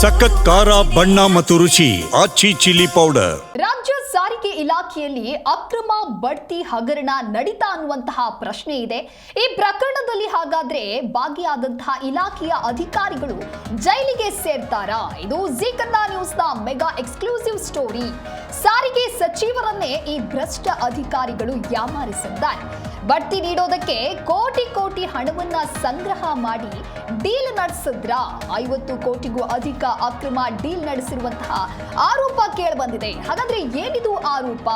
ಸಖತ್ ಖಾರ ಬಣ್ಣ ಮತ್ತು ರುಚಿ ಆಚಿ ಚಿಲ್ಲಿ ಪೌಡರ್. ರಾಜ್ಯ ಸಾರಿಗೆ ಇಲಾಖೆಯಲ್ಲಿ ಅಕ್ರಮ ಬಡ್ತಿ ಹಗರಣ ನಡೀತಾ ಅನ್ನುವಂತಹ ಪ್ರಶ್ನೆ ಇದೆ. ಈ ಪ್ರಕರಣದಲ್ಲಿ ಹಾಗಾದ್ರೆ ಭಾಗಿಯಾದಂತಹ ಇಲಾಖೆಯ ಅಧಿಕಾರಿಗಳು ಜೈಲಿಗೆ ಸೇರ್ತಾರಾ? ಇದು ಜೀ ಕನ್ನಡ ನ್ಯೂಸ್ನ ಮೆಗಾ ಎಕ್ಸ್ಕ್ಲೂಸಿವ್ ಸ್ಟೋರಿ. ಸಾರಿಗೆ ಸಚಿವರನ್ನೇ ಈ ಭ್ರಷ್ಟ ಅಧಿಕಾರಿಗಳು ಯಾಮಾರಿಸಿದ್ದಾರೆ. ಬಡ್ತಿ ನೀಡೋದಕ್ಕೆ ಕೋಟಿ ಕೋಟಿ ಹಣವನ್ನ ಸಂಗ್ರಹ ಮಾಡಿ ಡೀಲ್ ನಡೆಸಿದ್ರ 50 ಕೋಟಿಗೂ ಅಧಿಕ ಅಕ್ರಮ ಡೀಲ್ ನಡೆಸಿರುವಂತಹ ಆರೋಪ ಕೇಳಿಬಂದಿದೆ. ಹಾಗಾದ್ರೆ ಏನಿದು ಆರೋಪ?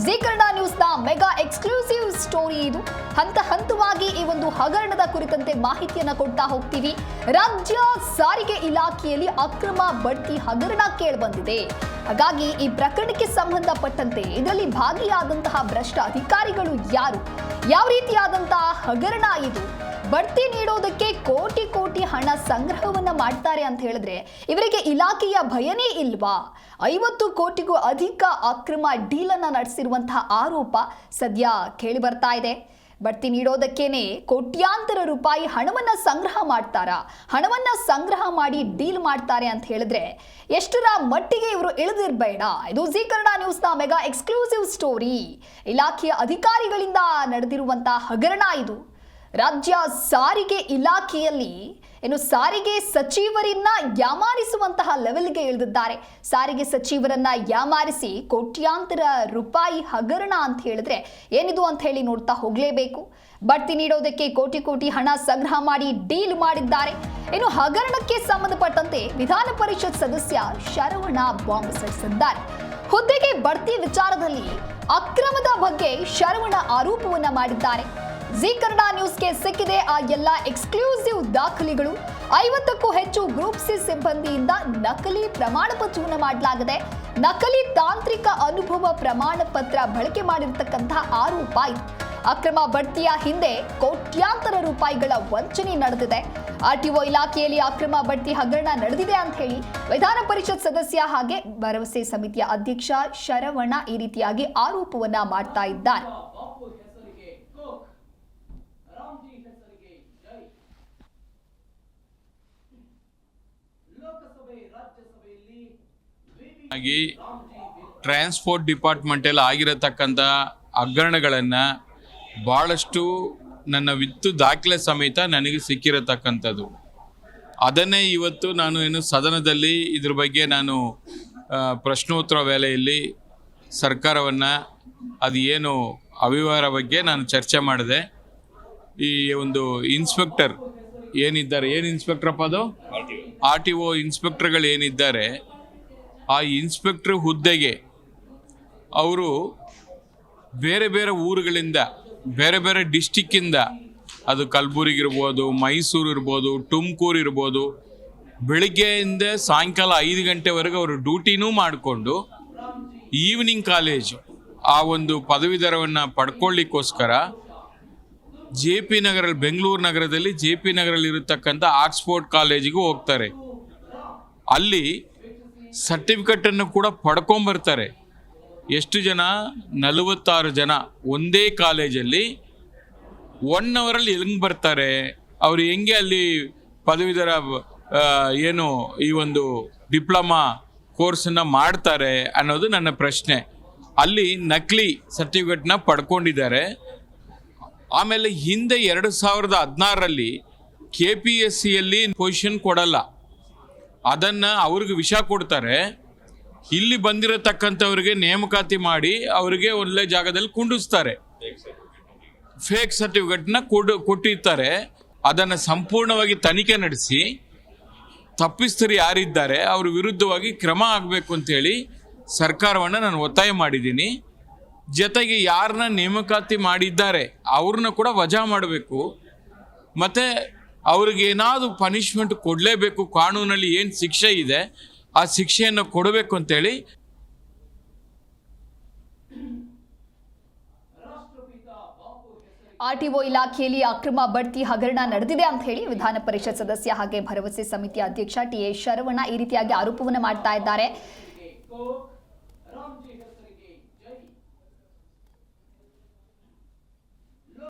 ಜೀ ಕನ್ನಡ ನ್ಯೂಸ್ನ ಮೆಗಾ ಎಕ್ಸ್ಕ್ಲೂಸಿವ್ ಸ್ಟೋರಿ ಇದು. ಹಂತ ಹಂತವಾಗಿ ಈ ಒಂದು ಹಗರಣದ ಕುರಿತಂತೆ ಮಾಹಿತಿಯನ್ನ ಕೊಡ್ತಾ ಹೋಗ್ತೀವಿ. ರಾಜ್ಯ ಸಾರಿಗೆ ಇಲಾಖೆಯಲ್ಲಿ ಅಕ್ರಮ ಬಡ್ತಿ ಹಗರಣ ಕೇಳಿಬಂದಿದೆ. ಹಾಗಾಗಿ ಈ ಪ್ರಕರಣಕ್ಕೆ ಸಂಬಂಧಪಟ್ಟಂತೆ ಇದರಲ್ಲಿ ಭಾಗಿಯಾದಂತಹ ಭ್ರಷ್ಟ ಅಧಿಕಾರಿಗಳು ಯಾರು, ಯಾವ ರೀತಿಯಾದಂತಹ ಹಗರಣ ಇದು, ಬಡ್ತಿ ನೀಡೋದಕ್ಕೆ ಕೋಟಿ ಕೋಟಿ ಹಣ ಸಂಗ್ರಹವನ್ನ ಮಾಡ್ತಾರೆ ಅಂತ ಹೇಳಿದ್ರೆ ಇವರಿಗೆ ಇಲಾಖೆಯ ಭಯನೇ ಇಲ್ವಾ? 50 ಕೋಟಿಗೂ ಅಧಿಕ ಅಕ್ರಮ ಡೀಲ್ ಅನ್ನ ನಡೆಸಿರುವಂತಹ ಆರೋಪ ಸದ್ಯ ಕೇಳಿ ಬರ್ತಾ ಇದೆ. ಬಡ್ತಿ ನೀಡೋದಕ್ಕೇನೆ ಕೋಟ್ಯಾಂತರ ರೂಪಾಯಿ ಹಣವನ್ನ ಸಂಗ್ರಹ ಮಾಡ್ತಾರಾ? ಹಣವನ್ನ ಸಂಗ್ರಹ ಮಾಡಿ ಡೀಲ್ ಮಾಡ್ತಾರೆ ಅಂತ ಹೇಳಿದ್ರೆ ಎಷ್ಟರ ಮಟ್ಟಿಗೆ ಇವರು ಇಳಿದಿರಬೇಡ? ಇದು ಜೀ ಕನ್ನಡ ನ್ಯೂಸ್ನ ಮೆಗಾ ಎಕ್ಸ್ಕ್ಲೂಸಿವ್ ಸ್ಟೋರಿ. ಇಲಾಖೆಯ ಅಧಿಕಾರಿಗಳಿಂದ ನಡೆದಿರುವಂತಹ ಹಗರಣ ಇದು. ರಾಜ್ಯ ಸಾರಿಗೆ ಇಲಾಖೆಯಲ್ಲಿ ಸಾರಿಗೆ ಸಚಿವರನ್ನ ಯಾಮಾರಿಸುವಂತಹ ಲೆವೆಲ್ಗೆ ಇಳಿದಿದ್ದಾರೆ. ಸಾರಿಗೆ ಸಚಿವರನ್ನ ಯಾಮಾರಿಸಿ ಕೋಟ್ಯಾಂತರ ರೂಪಾಯಿ ಹಗರಣ ಅಂತ ಹೇಳಿದ್ರೆ ಏನಿದು ಅಂತ ಹೇಳಿ ನೋಡ್ತಾ ಹೋಗ್ಲೇಬೇಕು. ಬಡ್ತಿ ನೀಡೋದಕ್ಕೆ ಕೋಟಿ ಕೋಟಿ ಹಣ ಸಂಗ್ರಹ ಮಾಡಿ ಡೀಲ್ ಮಾಡಿದ್ದಾರೆ. ಇನ್ನು ಹಗರಣಕ್ಕೆ ಸಂಬಂಧಪಟ್ಟಂತೆ ವಿಧಾನ ಪರಿಷತ್ ಸದಸ್ಯ ಶರವಣ ಬಾಂಬ್ ಸಿಡಿಸಿದ್ದಾರೆ. ಹುದ್ದೆಗೆ ಬಡ್ತಿ ವಿಚಾರದಲ್ಲಿ ಅಕ್ರಮದ ಬಗ್ಗೆ ಶರವಣ ಆರೋಪವನ್ನ ಮಾಡಿದ್ದಾರೆ. ಜೀ ಕನ್ನಡ ನ್ಯೂಸ್ಗೆ ಸಿಕ್ಕಿದೆ ಆ ಎಲ್ಲ ಎಕ್ಸ್ಕ್ಲೂಸಿವ್ ದಾಖಲೆಗಳು. 50ಕ್ಕೂ ಹೆಚ್ಚು ಗ್ರೂಪ್ ಸಿ ಸಿಬ್ಬಂದಿಯಿಂದ ನಕಲಿ ಪ್ರಮಾಣ ಪತ್ರವನ್ನು ಮಾಡಲಾಗಿದೆ. ನಕಲಿ ತಾಂತ್ರಿಕ ಅನುಭವ ಪ್ರಮಾಣ ಪತ್ರ ಬಳಕೆ ಮಾಡಿರತಕ್ಕಂತಹ ಆರೋಪ ಇದು. ಅಕ್ರಮ ಬಡ್ತಿಯ ಹಿಂದೆ ಕೋಟ್ಯಾಂತರ ರೂಪಾಯಿಗಳ ವಂಚನೆ ನಡೆದಿದೆ. ಆರ್ಟಿಒ ಇಲಾಖೆಯಲ್ಲಿ ಅಕ್ರಮ ಬಡ್ತಿ ಹಗರಣ ನಡೆದಿದೆ ಅಂತ ಹೇಳಿ ವಿಧಾನ ಪರಿಷತ್ ಸದಸ್ಯ ಹಾಗೆ ಭರವಸೆ ಸಮಿತಿಯ ಅಧ್ಯಕ್ಷ ಶರವಣ ಈ ರೀತಿಯಾಗಿ ಆರೋಪವನ್ನ ಮಾಡ್ತಾ ಇದ್ದಾರೆ. ಟ್ರಾನ್ಸ್ಪೋರ್ಟ್ ಡಿಪಾರ್ಟ್ಮೆಂಟಲ್ಲಿ ಆಗಿರತಕ್ಕಂಥ ಹಗರಣಗಳನ್ನು ಭಾಳಷ್ಟು ನನ್ನ ವಿತ್ತು ದಾಖಲೆ ಸಮೇತ ನನಗೆ ಸಿಕ್ಕಿರತಕ್ಕಂಥದ್ದು. ಅದನ್ನೇ ಇವತ್ತು ನಾನು ಸದನದಲ್ಲಿ ಇದ್ರ ಬಗ್ಗೆ ನಾನು ಪ್ರಶ್ನೋತ್ತರ ವೇಳೆಯಲ್ಲಿ ಸರ್ಕಾರವನ್ನು ಅದು ಏನು ಅವ್ಯವಹಾರ ಬಗ್ಗೆ ನಾನು ಚರ್ಚೆ ಮಾಡಿದೆ. ಈ ಒಂದು ಇನ್ಸ್ಪೆಕ್ಟರ್ ಏನಿದ್ದಾರೆ, ಏನು ಇನ್ಸ್ಪೆಕ್ಟ್ರಪ್ಪ ಅದು RTO ಇನ್ಸ್ಪೆಕ್ಟರ್ಗಳು ಏನಿದ್ದಾರೆ, ಆ ಇನ್ಸ್ಪೆಕ್ಟ್ರ್ ಹುದ್ದೆಗೆ ಅವರು ಬೇರೆ ಬೇರೆ ಊರುಗಳಿಂದ, ಬೇರೆ ಬೇರೆ ಡಿಸ್ಟಿಕ್ಕಿಂದ, ಅದು ಕಲಬುರಗಿ ಇರ್ಬೋದು, ಮೈಸೂರು ಇರ್ಬೋದು, ತುಮಕೂರು ಇರ್ಬೋದು, ಬೆಳಿಗ್ಗೆಯಿಂದ ಸಾಯಂಕಾಲ 5 ಗಂಟೆವರೆಗೆ ಅವರು ಡ್ಯೂಟಿನೂ ಮಾಡಿಕೊಂಡು ಈವ್ನಿಂಗ್ ಕಾಲೇಜು ಆ ಒಂದು ಪದವೀಧರವನ್ನು ಪಡ್ಕೊಳ್ಳಿಕ್ಕೋಸ್ಕರ JP ನಗರಲ್ಲಿ, ಬೆಂಗಳೂರು ನಗರದಲ್ಲಿ JP ನಗರಲ್ಲಿ ಇರತಕ್ಕಂಥ ಆಕ್ಸ್ಫೋರ್ಡ್ ಕಾಲೇಜಿಗೂ ಹೋಗ್ತಾರೆ. ಅಲ್ಲಿ ಸರ್ಟಿಫಿಕೇಟನ್ನು ಕೂಡ ಪಡ್ಕೊಂಬರ್ತಾರೆ. ಎಷ್ಟು ಜನ? 46 ಜನ ಒಂದೇ ಕಾಲೇಜಲ್ಲಿ 1 ಅವರಲ್ಲಿ ಹೆಂಗೆ ಬರ್ತಾರೆ? ಅವರು ಹೆಂಗೆ ಅಲ್ಲಿ ಪದವೀಧರ ಏನು ಈ ಒಂದು ಡಿಪ್ಲೊಮಾ ಕೋರ್ಸನ್ನು ಮಾಡ್ತಾರೆ ಅನ್ನೋದು ನನ್ನ ಪ್ರಶ್ನೆ. ಅಲ್ಲಿ ನಕಲಿ ಸರ್ಟಿಫಿಕೇಟ್ನ ಪಡ್ಕೊಂಡಿದ್ದಾರೆ. ಆಮೇಲೆ ಹಿಂದೆ 2016ರಲ್ಲಿ KPSCಯಲ್ಲಿ ಪೊಸಿಷನ್ ಕೊಡಲ್ಲ, ಅದನ್ನು ಅವ್ರಿಗೆ ವಿಷ ಕೊಡ್ತಾರೆ. ಇಲ್ಲಿ ಬಂದಿರತಕ್ಕಂಥವ್ರಿಗೆ ನೇಮಕಾತಿ ಮಾಡಿ ಅವರಿಗೆ ಒಳ್ಳೆ ಜಾಗದಲ್ಲಿ ಕುಂಡಿಸ್ತಾರೆ. ಫೇಕ್ ಸರ್ಟಿಫಿಕೇಟ್ನ ಕೊಟ್ಟಿರ್ತಾರೆ. ಅದನ್ನು ಸಂಪೂರ್ಣವಾಗಿ ತನಿಖೆ ನಡೆಸಿ ತಪ್ಪಿಸ್ತರು ಯಾರಿದ್ದಾರೆ ಅವ್ರ ವಿರುದ್ಧವಾಗಿ ಕ್ರಮ ಆಗಬೇಕು ಅಂತೇಳಿ ಸರ್ಕಾರವನ್ನು ನಾನು ಒತ್ತಾಯ ಮಾಡಿದ್ದೀನಿ. ಜೊತೆಗೆ ಯಾರನ್ನ ನೇಮಕಾತಿ ಮಾಡಿದ್ದಾರೆ ಅವ್ರನ್ನ ಕೂಡ ವಜಾ ಮಾಡಬೇಕು. ಮತ್ತು ಅವ್ರಿಗೆ ಏನಾದರೂ ಪನಿಷ್ಮೆಂಟ್ ಕೊಡಲೇಬೇಕು. ಕಾನೂನಲ್ಲಿ ಏನು ಶಿಕ್ಷೆ ಇದೆ ಆ ಶಿಕ್ಷೆಯನ್ನು ಕೊಡಬೇಕು ಅಂತೇಳಿ RTO ಇಲಾಖೆಯಲ್ಲಿ ಅಕ್ರಮ ಬಡ್ತಿ ಹಗರಣ ನಡೆದಿದೆ ಅಂತ ಹೇಳಿ ವಿಧಾನ ಪರಿಷತ್ ಸದಸ್ಯ ಹಾಗೆ ಭರವಸೆ ಸಮಿತಿಯ ಅಧ್ಯಕ್ಷ TA ಶರವಣ ಈ ರೀತಿಯಾಗಿ ಆರೋಪವನ್ನು ಮಾಡ್ತಾ ಇದ್ದಾರೆ.